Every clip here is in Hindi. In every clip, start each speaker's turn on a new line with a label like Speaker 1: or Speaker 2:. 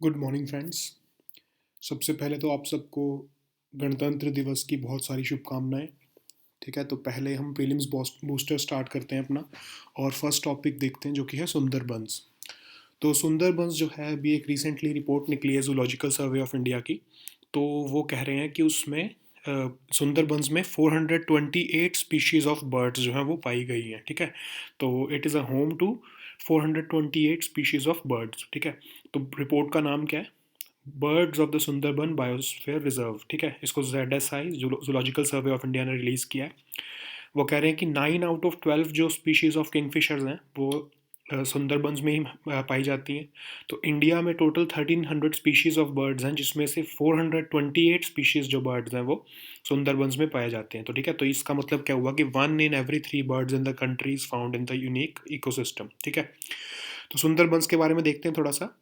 Speaker 1: Good morning friends. सबसे पहले तो आप सबको गणतंत्र दिवस की बहुत सारी शुभकामनाएं। ठीक है, तो पहले हम प्रीलिम्स बूस्टर स्टार्ट करते हैं अपना, और फर्स्ट टॉपिक देखते हैं जो कि है सुंदरबंस। तो सुंदरबंस जो है, अभी एक रिसेंटली रिपोर्ट निकली है जूलॉजिकल सर्वे ऑफ इंडिया की। तो वो कह रहे हैं कि उसमें सुंदरबंस में 428 स्पीशीज़ ऑफ बर्ड्स जो हैं वो पाई गई हैं। ठीक है, तो it is a home to 428 species of birds. ठीक है, तो रिपोर्ट का नाम क्या है? Birds of the Sundarban biosphere reserve. ठीक है, इसको ZSI zoological survey of India ने रिलीज़ किया है। वो कह रहे हैं कि 9 आउट ऑफ 12 जो स्पीशीज़ ऑफ किंगफिशर्स हैं वो सुंदरबंस में ही पाई जाती हैं। तो इंडिया में टोटल 1300 स्पीशीज़ ऑफ बर्ड्स हैं, जिसमें से 428 स्पीशीज़ जो बर्ड्स हैं वो सुंदरबंस में पाए जाते हैं। तो ठीक है, तो इसका मतलब क्या हुआ कि 1 in every 3 birds in the country is found in the unique ecosystem. ठीक है, तो सुंदरबंस के बारे में देखते हैं थोड़ा सा।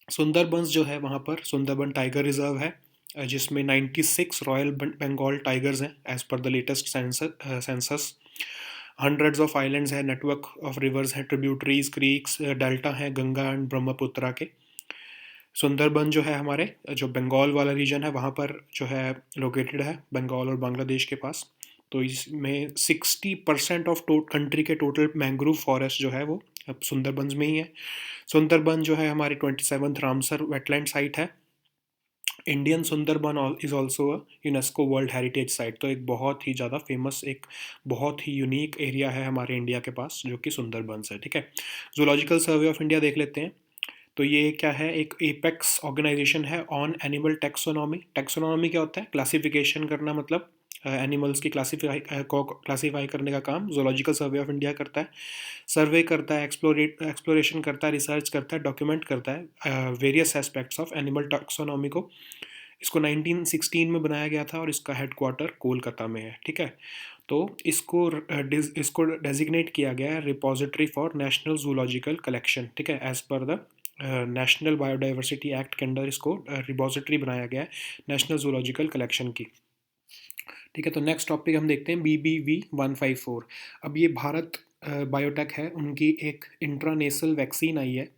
Speaker 1: सुंदरबंस जो है वहाँ पर सुंदरबन टाइगर रिजर्व है, जिसमें 96 रॉयल बंगाल टाइगर्स हैं as per the latest census. Hundreds of islands हैं, नेटवर्क ऑफ रिवर्स हैं, ट्रिब्यूटरीज, क्रीक्स, डेल्टा हैं गंगा एंड ब्रह्मपुत्रा के। सुंदरबन जो है हमारे जो बंगाल वाला रीजन है वहाँ पर जो है लोकेटेड है, बंगाल और बांग्लादेश के पास। तो इसमें 60% ऑफ कंट्री के टोटल मैंग्रोव फॉरेस्ट जो है वो अब सुंदरबंस में ही है। सुंदरबन जो है हमारी 27th रामसर वेटलैंड साइट है। Indian Sundarban is also a UNESCO world heritage site. तो एक बहुत ही ज़्यादा फेमस, एक बहुत ही यूनिक एरिया है हमारे इंडिया के पास जो कि सुंदरबंस है। ठीक है, जूलॉजिकल सर्वे ऑफ इंडिया देख लेते हैं। तो ये क्या है, एक एपेक्स ऑर्गेनाइजेशन है ऑन एनिमल टेक्सोनॉमी। टेक्सोनॉमी क्या होता है? क्लासिफिकेशन करना, मतलब एनिमल्स की क्लासीफाई करने का काम जूलॉजिकल सर्वे ऑफ इंडिया करता है। सर्वे करता है, एक्सप्लोरेशन करता है, रिसर्च करता है, डॉक्यूमेंट करता है various aspects of animal taxonomy को। इसको 1916 में बनाया गया था और इसका हेडक्वार्टर कोलकाता में है। ठीक है, तो इसको डेजिग्नेट किया गया है repository for national zoological collection. ठीक है, as per the national biodiversity act के अंडर इसको रिपोजिटरी बनाया गया है नेशनल जूलॉजिकल कलेक्शन की। ठीक है, तो नेक्स्ट टॉपिक हम देखते हैं BBV154। अब ये भारत बायोटेक है, उनकी एक इंट्रानेसल वैक्सीन आई है।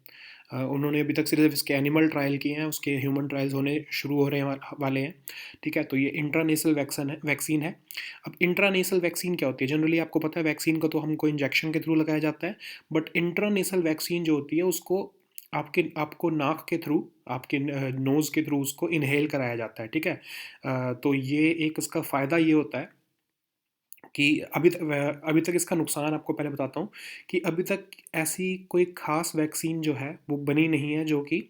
Speaker 1: उन्होंने अभी तक सिर्फ इसके एनिमल ट्रायल किए हैं, उसके ह्यूमन ट्रायल्स होने शुरू हो रहे वाले हैं। ठीक है, तो ये इंट्रानेसल वैक्सीन है। अब इंट्रानेसल वैक्सीन क्या होती है? जनरली आपको पता है वैक्सीन को तो हमको इंजेक्शन के थ्रू लगाया जाता है, बट इंट्रानेसल वैक्सीन जो होती है उसको आपको नाक के थ्रू, आपके नोज़ के थ्रू उसको इनहेल कराया जाता है। ठीक है, तो ये एक इसका फ़ायदा ये होता है कि अभी तक इसका नुकसान आपको पहले बताता हूँ कि अभी तक ऐसी कोई ख़ास वैक्सीन जो है वो बनी नहीं है जो कि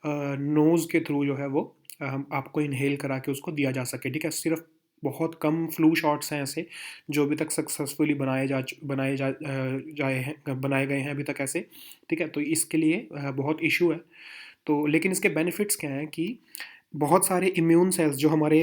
Speaker 1: नोज़ के थ्रू जो है वो आपको इनहेल करा के उसको दिया जा सके। ठीक है, सिर्फ बहुत कम फ्लू शॉट्स हैं ऐसे जो अभी तक सक्सेसफुली बनाए गए हैं अभी तक ऐसे। ठीक है, तो इसके लिए बहुत इशू है। तो लेकिन इसके बेनिफिट्स क्या हैं कि बहुत सारे इम्यून सेल्स जो हमारे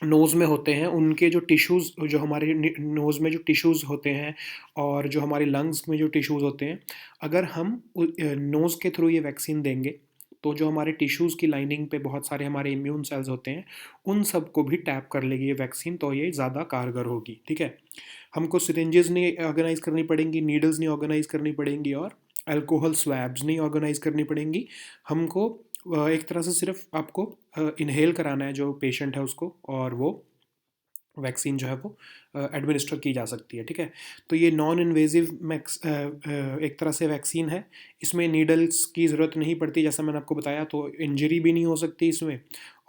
Speaker 1: नोज़ में होते हैं, उनके जो टिश्यूज़, जो हमारे नोज़ में जो टिश्यूज़ होते हैं और जो हमारे लंग्स में जो टिश्यूज़ होते हैं, अगर हम नोज़ के थ्रू ये वैक्सीन देंगे तो जो हमारे टिश्यूज़ की लाइनिंग पे बहुत सारे हमारे इम्यून सेल्स होते हैं, उन सबको भी टैप कर लेगी ये वैक्सीन, तो ये ज़्यादा कारगर होगी। ठीक है, हमको सिरिंजेस नहीं ऑर्गेनाइज करनी पड़ेंगी, नीडल्स नहीं ऑर्गेनाइज करनी पड़ेंगी, और अल्कोहल स्वैब्स नहीं ऑर्गेनाइज करनी पड़ेंगी। हमको एक तरह से सिर्फ आपको इनहेल कराना है जो पेशेंट है उसको, और वो वैक्सीन जो है वो एडमिनिस्टर की जा सकती है। ठीक है, तो ये नॉन इन्वेजिव एक तरह से वैक्सीन है। इसमें नीडल्स की ज़रूरत नहीं पड़ती, जैसा मैंने आपको बताया, तो इंजरी भी नहीं हो सकती इसमें,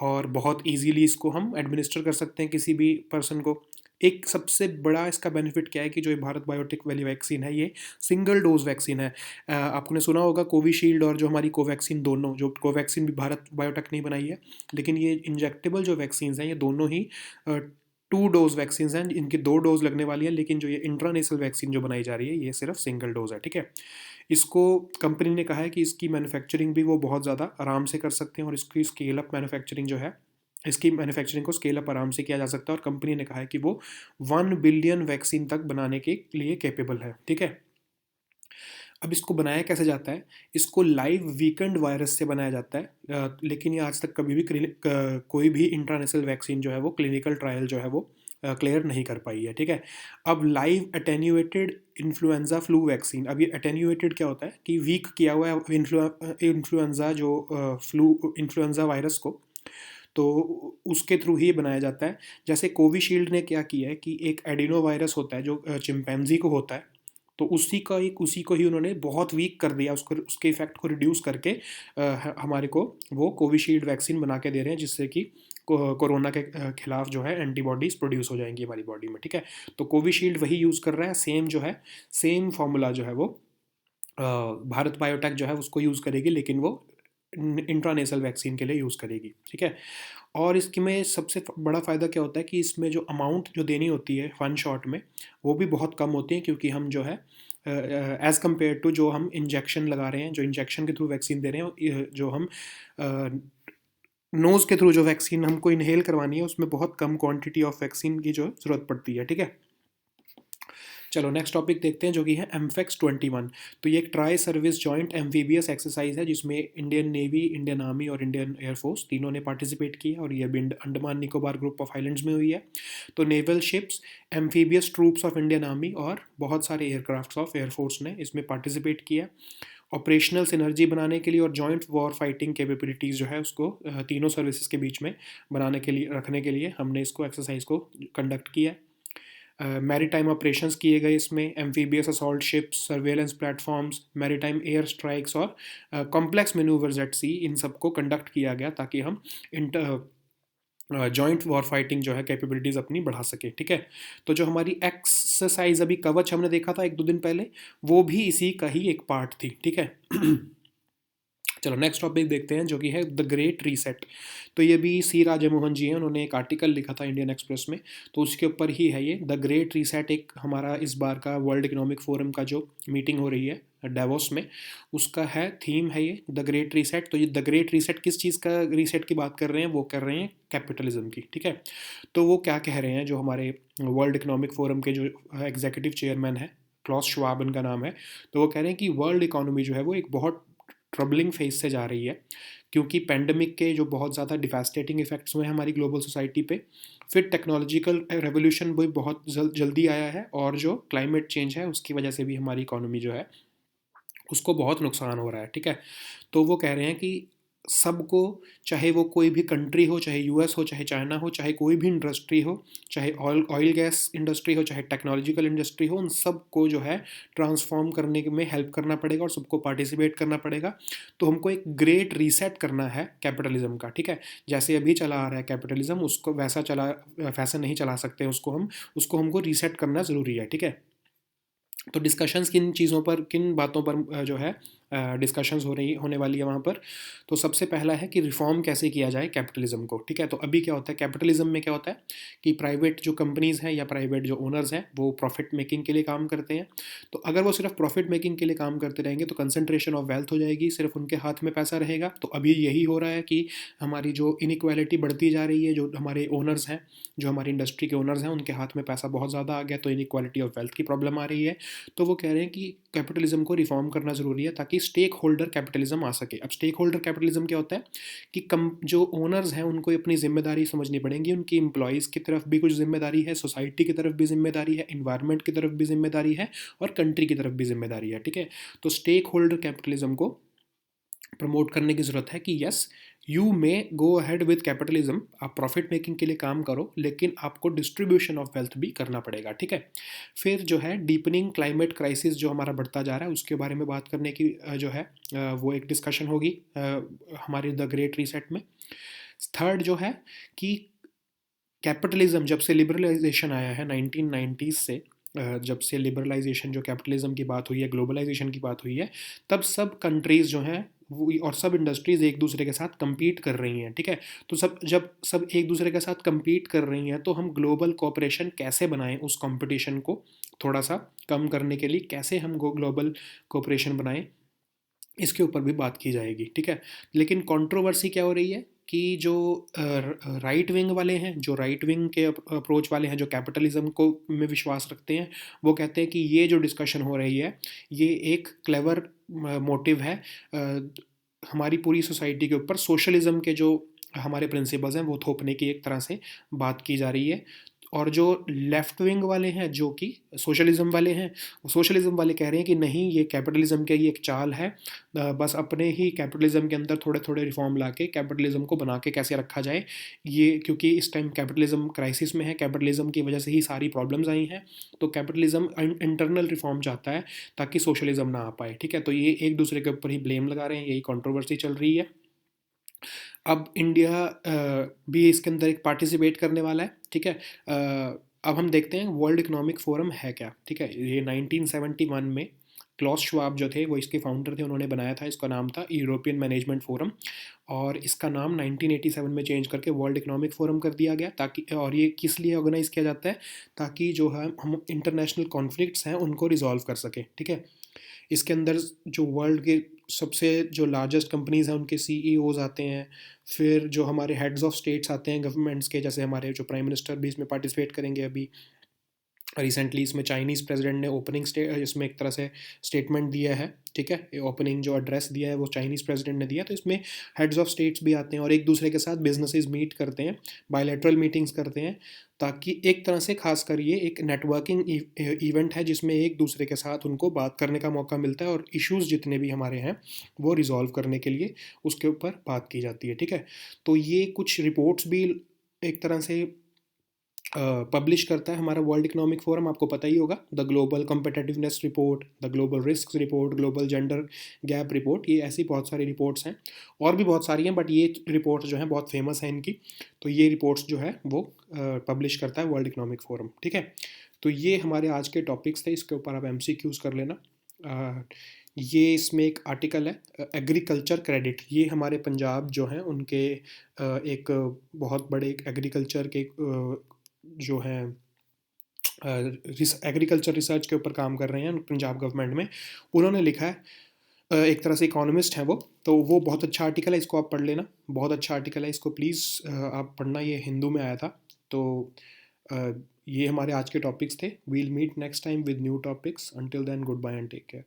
Speaker 1: और बहुत इजीली इसको हम एडमिनिस्टर कर सकते हैं किसी भी पर्सन को। एक सबसे बड़ा इसका बेनिफिट क्या है कि जो ये भारत बायोटेक वाली वैक्सीन है ये सिंगल डोज वैक्सीन है। आपने सुना होगा कोविशील्ड और जो हमारी कोवैक्सीन, दोनों, जो कोवैक्सीन भी भारत बायोटेक ने बनाई है, लेकिन ये इंजेक्टेबल जो वैक्सीन हैं ये दोनों ही 2 डोज वैक्सीन हैं, इनकी 2 डोज लगने वाली है। लेकिन जो ये इंट्रानेसल वैक्सीन जो बनाई जा रही है ये सिर्फ सिंगल डोज है। ठीक है, इसको कंपनी ने कहा है कि इसकी मैन्युफैक्चरिंग भी वो बहुत ज़्यादा आराम से कर सकते हैं, और इसकी स्केल अप मैन्युफैक्चरिंग जो है, इसकी मैन्युफैक्चरिंग को स्केल अप आराम से किया जा सकता है, और कंपनी ने कहा है कि वो 1 बिलियन वैक्सीन तक बनाने के लिए कैपेबल है। ठीक है, अब इसको बनाया कैसे जाता है? इसको लाइव वीकेंड वायरस से बनाया जाता है, लेकिन ये आज तक कभी भी कोई भी इंट्रानेशनल वैक्सीन जो है वो क्लिनिकल ट्रायल जो है वो क्लियर नहीं कर पाई है, ठीक है। अब live attenuated influenza flu vaccine, अब ये अटेन्यूएटेड क्या होता है कि वीक किया हुआ है इन्फ्लुएंजा जो फ्लू इन्फ्लुएंजा वायरस को, तो उसके थ्रू ही बनाया जाता है। जैसे कोविशील्ड ने क्या किया है कि एक एडिनो वायरस होता है जो चिंपैंजी को होता है, तो उसी को ही उन्होंने बहुत वीक कर दिया, उसको उसके इफेक्ट को रिड्यूस करके हमारे को वो कोविशील्ड वैक्सीन बना के दे रहे हैं, जिससे कि कोरोना के खिलाफ जो है एंटीबॉडीज़ प्रोड्यूस हो जाएंगी हमारी बॉडी में, ठीक है। तो कोविशील्ड वही यूज़ कर रहा है, सेम जो है सेम फार्मूला जो है वो भारत बायोटेक जो है उसको यूज़ करेगी, लेकिन वो इंट्रानेसल वैक्सीन के लिए यूज़ करेगी, ठीक है। और इसकी में सबसे बड़ा फ़ायदा क्या होता है कि इसमें जो अमाउंट जो देनी होती है वन शॉट में, वो भी बहुत कम होती है, क्योंकि हम जो है एज़ कम्पेयर टू जो हम इंजेक्शन लगा रहे हैं, जो इंजेक्शन के थ्रू वैक्सीन दे रहे हैं, जो हम नोज़ के थ्रू जो वैक्सीन हमको इनहेल करवानी है, उसमें बहुत कम क्वांटिटी ऑफ वैक्सीन की जो ज़रूरत पड़ती है, ठीक है। चलो नेक्स्ट टॉपिक देखते हैं, जो कि है एमफेक्स 21। तो ये एक tri service joint amphibious exercise है, जिसमें इंडियन नेवी, इंडियन आर्मी और इंडियन एयरफोर्स तीनों ने पार्टिसिपेट किया, और ये अभी Andaman Nicobar group of islands में हुई है। तो naval ships, amphibious troops of Indian army और बहुत सारे एयरक्राफ्ट ऑफ एयरफोर्स ने इसमें पार्टिसिपेट किया। ऑपरेशनल सिनर्जी बनाने के लिए और जॉइंट वॉर फाइटिंग कैपेबिलिटीज़ जो है उसको तीनों सर्विसेज के बीच में बनाने के लिए, रखने के लिए हमने इसको एक्सरसाइज को कंडक्ट किया। मैरीटाइम ऑपरेशंस किए गए इसमें, amphibious assault ships, surveillance platforms, maritime air strikes और कॉम्प्लेक्स मैन्यूवर्स एट सी, इन सबको कंडक्ट किया गया ताकि हम जॉइंट वॉर फाइटिंग जो है कैपेबिलिटीज़ अपनी बढ़ा सके, ठीक है। तो जो हमारी एक्सरसाइज अभी कवच हमने देखा था 1-2 दिन पहले, वो भी इसी का ही एक पार्ट थी, ठीक है। चलो नेक्स्ट टॉपिक देखते हैं, जो कि है द ग्रेट रीसेट। तो ये भी सी राजमोहन जी हैं, उन्होंने एक आर्टिकल लिखा था इंडियन एक्सप्रेस में, तो उसके ऊपर ही है ये द ग्रेट रीसेट। एक हमारा इस बार का वर्ल्ड इकोनॉमिक फोरम का जो मीटिंग हो रही है डेवोस में, उसका है थीम है ये द ग्रेट रीसेट। तो ये द ग्रेट रीसेट किस चीज़ का रीसेट की बात कर रहे हैं, वो कर रहे हैं कैपिटलिज्म की, ठीक है। तो वो क्या कह रहे हैं, जो हमारे वर्ल्ड इकोनॉमिक फोरम के जो एग्जीक्यूटिव चेयरमैन है, क्लॉस श्वाब उनका नाम है, तो वो कह रहे हैं कि वर्ल्ड इकोनॉमी जो है वो एक बहुत ट्रबलिंग फेज से जा रही है, क्योंकि पेंडेमिक के जो बहुत ज़्यादा डिवास्टेटिंग इफेक्ट्स हुए हैं हमारी ग्लोबल सोसाइटी पे, फिर टेक्नोलॉजिकल रेवोल्यूशन भी बहुत जल्दी आया है, और जो क्लाइमेट चेंज है उसकी वजह से भी हमारी इकोनॉमी जो है उसको बहुत नुकसान हो रहा है, ठीक है। तो वो कह रहे हैं कि सबको, चाहे वो कोई भी कंट्री हो, चाहे यूएस हो, चाहे चाइना हो, चाहे कोई भी इंडस्ट्री हो, चाहे ऑयल गैस इंडस्ट्री हो, चाहे टेक्नोलॉजिकल इंडस्ट्री हो, उन सबको जो है ट्रांसफॉर्म करने में हेल्प करना पड़ेगा और सबको पार्टिसिपेट करना पड़ेगा। तो हमको एक ग्रेट रीसेट करना है कैपिटलिज्म का, ठीक है। जैसे अभी चला आ रहा है कैपिटलिज्म, उसको वैसा नहीं चला सकते, उसको हमको रीसेट करना ज़रूरी है, ठीक है। तो डिस्कशंस किन चीज़ों पर, किन बातों पर जो है डिस्कशंस होने वाली है वहाँ पर। तो सबसे पहला है कि रिफॉर्म कैसे किया जाए कैपिटलिज्म को, ठीक है। तो अभी क्या होता है कैपिटलिज्म में, क्या होता है कि प्राइवेट जो कंपनीज़ हैं या प्राइवेट जो ओनर्स हैं वो प्रॉफिट मेकिंग के लिए काम करते हैं। तो अगर वो सिर्फ प्रॉफिट मेकिंग के लिए काम करते रहेंगे तो कंसंट्रेशन ऑफ वेल्थ हो जाएगी, सिर्फ उनके हाथ में पैसा रहेगा। तो अभी यही हो रहा है कि हमारी जो इनइक्वालिटी बढ़ती जा रही है, जो हमारे ओनर्स हैं, जो हमारी इंडस्ट्री के ओनर्स हैं, उनके हाथ में पैसा बहुत ज़्यादा आ गया, तो इनइक्वालिटी ऑफ वेल्थ की प्रॉब्लम आ रही है। तो वो कह रहे हैं कि कैपिटलिज्म को रिफॉर्म करना ज़रूरी है ताकि स्टेक होल्डर कैपिटलिज्म आ सके। अब स्टेक होल्डर कैपिटलिज्म क्या होता है कि जो ओनर्स हैं उनको अपनी जिम्मेदारी समझनी पड़ेगी, उनकी एम्प्लॉयज़ की तरफ भी कुछ जिम्मेदारी है, सोसाइटी की तरफ भी जिम्मेदारी है, इन्वायरमेंट की तरफ भी जिम्मेदारी है, और कंट्री की तरफ भी जिम्मेदारी है, ठीक है। तो स्टेक होल्डर कैपिटलिज्म को प्रमोट करने की ज़रूरत है कि yes, you may go ahead with capitalism, आप प्रॉफिट मेकिंग के लिए काम करो, लेकिन आपको डिस्ट्रीब्यूशन ऑफ वेल्थ भी करना पड़ेगा, ठीक है। फिर जो है डीपनिंग क्लाइमेट क्राइसिस जो हमारा बढ़ता जा रहा है उसके बारे में बात करने की जो है वो एक डिस्कशन होगी हमारी द ग्रेट रीसेट में। थर्ड जो है कि कैपिटलिज्म जब से लिबरलाइजेशन आया है 1990s से, जब से लिबरलाइजेशन जो कैपिटलिज्म की बात हुई है, ग्लोबलाइजेशन की बात हुई है, तब सब कंट्रीज़ जो हैं वो और सब इंडस्ट्रीज़ एक दूसरे के साथ compete कर रही हैं, ठीक है। तो जब सब एक दूसरे के साथ compete कर रही हैं, तो हम ग्लोबल कोऑपरेशन कैसे बनाएं, उस कंपटीशन को थोड़ा सा कम करने के लिए कैसे हम ग्लोबल कोऑपरेशन बनाएं, इसके ऊपर भी बात की जाएगी, ठीक है। लेकिन कंट्रोवर्सी क्या हो रही है कि जो राइट विंग वाले हैं, जो राइट विंग के अप्रोच वाले हैं, जो कैपिटलिज्म को में विश्वास रखते हैं, वो कहते हैं कि ये जो डिस्कशन हो रही है ये एक क्लेवर मोटिव है हमारी पूरी सोसाइटी के ऊपर सोशलिज्म के जो हमारे प्रिंसिपल्स हैं वो थोपने की एक तरह से बात की जा रही है। और जो लेफ्ट विंग वाले हैं, जो कि सोशलिज्म वाले हैं, वो सोशलिज्म वाले कह रहे हैं कि नहीं, ये कैपिटलिज्म की ही एक चाल है, बस अपने ही कैपिटलिज्म के अंदर थोड़े थोड़े रिफॉर्म ला के कैपिटलिज्म को बना के कैसे रखा जाए, ये क्योंकि इस टाइम कैपिटलिज्म क्राइसिस में है, कैपिटलिज्म की वजह से ही सारी प्रॉब्लम्स आई हैं, तो कैपिटलिज्म इंटरनल रिफॉर्म चाहता है ताकि सोशलिज्म ना आ पाए। ठीक है, तो ये एक दूसरे के ऊपर ही ब्लेम लगा रहे हैं, यही कंट्रोवर्सी चल रही है। अब इंडिया भी इसके अंदर एक पार्टिसिपेट करने वाला है। ठीक है, अब हम देखते हैं वर्ल्ड इकोनॉमिक फोरम है क्या। ठीक है, ये 1971 में क्लॉस श्वाब जो थे, वो इसके फाउंडर थे, उन्होंने बनाया था। इसका नाम था यूरोपियन मैनेजमेंट फोरम, और इसका नाम 1987 में चेंज करके वर्ल्ड इकोनॉमिक फोरम कर दिया गया। ताकि, और ये किस लिए ऑर्गेनाइज किया जाता है, ताकि जो है हम इंटरनेशनल कॉन्फ्लिक्ट्स हैं उनको रिजॉल्व कर सकें। ठीक है, इसके अंदर जो वर्ल्ड के सबसे जो लार्जेस्ट कंपनीज़ हैं उनके सीईओज आते हैं, फिर जो हमारे हेड्स ऑफ स्टेट्स आते हैं गवर्नमेंट्स के, जैसे हमारे जो प्राइम मिनिस्टर भी इसमें पार्टिसिपेट करेंगे। अभी रिसेंटली इसमें चाइनीज़ प्रेसिडेंट ने ओपनिंग इसमें एक तरह से स्टेटमेंट दिया है। ठीक है, ओपनिंग जो एड्रेस दिया है वो चाइनीज़ प्रेसिडेंट ने दिया, तो इसमें हेड्स ऑफ स्टेट्स भी आते हैं और एक दूसरे के साथ बिजनेसेस मीट करते हैं, बायलैटरल मीटिंग्स करते हैं, ताकि एक तरह से खासकर ये एक नेटवर्किंग इवेंट है जिसमें एक दूसरे के साथ उनको बात करने का मौका मिलता है और इश्यूज़ जितने भी हमारे हैं वो रिजॉल्व करने के लिए उसके ऊपर बात की जाती है। ठीक है, तो ये कुछ रिपोर्ट्स भी एक तरह से पब्लिश करता है हमारा वर्ल्ड इकोनॉमिक फोरम। आपको पता ही होगा, the global competitiveness report, the global risk report, global gender gap report, ये ऐसी बहुत सारी रिपोर्ट्स हैं, और भी बहुत सारी हैं, बट ये रिपोर्ट्स जो हैं बहुत फेमस हैं इनकी। तो ये रिपोर्ट्स जो है वो पब्लिश करता है वर्ल्ड इकोनॉमिक फोरम। ठीक है, तो ये हमारे आज के टॉपिक्स थे, इसके ऊपर आप MCQs कर लेना। ये इसमें एक आर्टिकल है एग्रीकल्चर क्रेडिट, ये हमारे पंजाब जो हैं उनके एक बहुत बड़े एग्रीकल्चर के जो हैं एग्रीकल्चर रिसर्च के ऊपर काम कर रहे हैं पंजाब गवर्नमेंट में, उन्होंने लिखा है, एक तरह से इकोनॉमिस्ट हैं वो, तो वो बहुत अच्छा आर्टिकल है, इसको आप पढ़ लेना, बहुत अच्छा आर्टिकल है, इसको प्लीज़ आप पढ़ना, ये हिंदू में आया था। तो अ, ये हमारे आज के टॉपिक्स थे। We'll meet next time with new topics, until then good bye and take care.